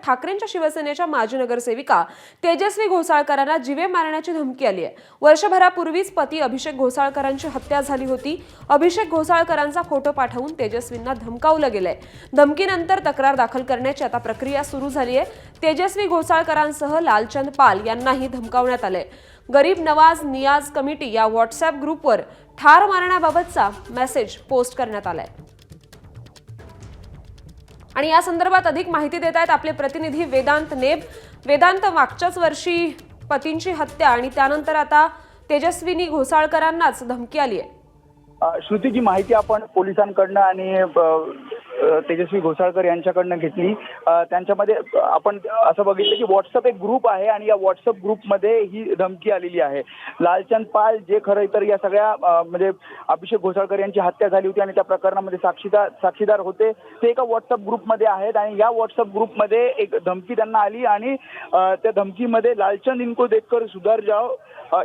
ठाकरेंच्या शिवसेनेच्या माजी नगरसेविका तेजस्वी घोसाळकरांना जीवे मारण्याची धमकी आली आहे। वर्षभरापूर्वीच पती अभिषेक घोसाळकरांची हत्या झाली होती। अभिषेक घोसाळकरांचा फोटो पाठवून तेजस्वींना धमकावलं गेलंय। धमकीनंतर तक्रार दाखल करण्याची आता प्रक्रिया सुरू झाली आहे। तेजस्वी घोसाळकरांसह लालचंद पाल यांनाही धमकावण्यात आलंय। गरीब नवाज नियाज कमिटी या व्हॉट्सअप ग्रुपवर ठार मारण्याबाबतचा मेसेज पोस्ट करण्यात आलाय। आणि या संदर्भात अधिक माहिती देत आहेत आपले प्रतिनिधी वेदांत नेब। वेदांत, मागच्याच वर्षी पतींची हत्या आणि त्यानंतर आता तेजस्विनी घोसाळकरांनाच धमकी आली आहे। श्रुती, जी माहिती आपण पोलिसांकडनं आणि तेजस्वी घोसाळकर यांच्याकडनं घेतली, त्यांच्यामध्ये आपण असं बघितलं की व्हॉट्सअप एक ग्रुप आहे आणि या व्हॉट्सअप ग्रुपमध्ये ही धमकी आलेली आहे। लालचंद पाल, जे खरं तर या सगळ्या म्हणजे अभिषेक घोसाळकर यांची हत्या झाली होती आणि त्या प्रकरणामध्ये साक्षीदार होते, ते एका व्हॉट्सअप ग्रुपमध्ये आहेत आणि या व्हॉट्सअप ग्रुपमध्ये एक धमकी त्यांना आली आणि त्या धमकीमध्ये लालचंद इनको देखकर सुधर जाओ,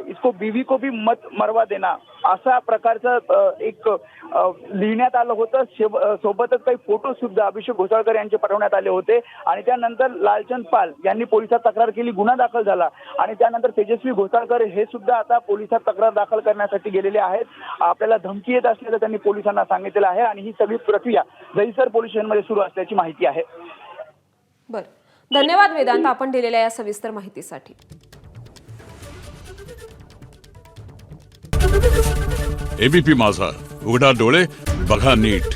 इसको बीवी को भी मत मरवा देना अशा प्रकारचं एक लिहिण्यात आलं होतं। सोबतच काही फोटो सुद्धा अभिषेक घोसाळकर यांचे पाठवण्यात आले होते आणि त्यानंतर लालचंद पाल यांनी पोलिसात तक्रार केली, गुन्हा दाखल झाला आणि त्यानंतर तेजस्वी घोसाळकर हे सुद्धा आता पोलिसात तक्रार दाखल करण्यासाठी गेलेले आहेत। आपल्याला धमकी येत असल्याचं त्यांनी पोलिसांना सांगितलेलं आहे आणि ही सगळी प्रक्रिया दहिसर पोलीस स्टेशनमध्ये सुरू असल्याची माहिती आहे। बरं, धन्यवाद वेदांत, आपण दिलेल्या या सविस्तर माहितीसाठी। एबीपी माझा, उघडा डोळे बघा नीट।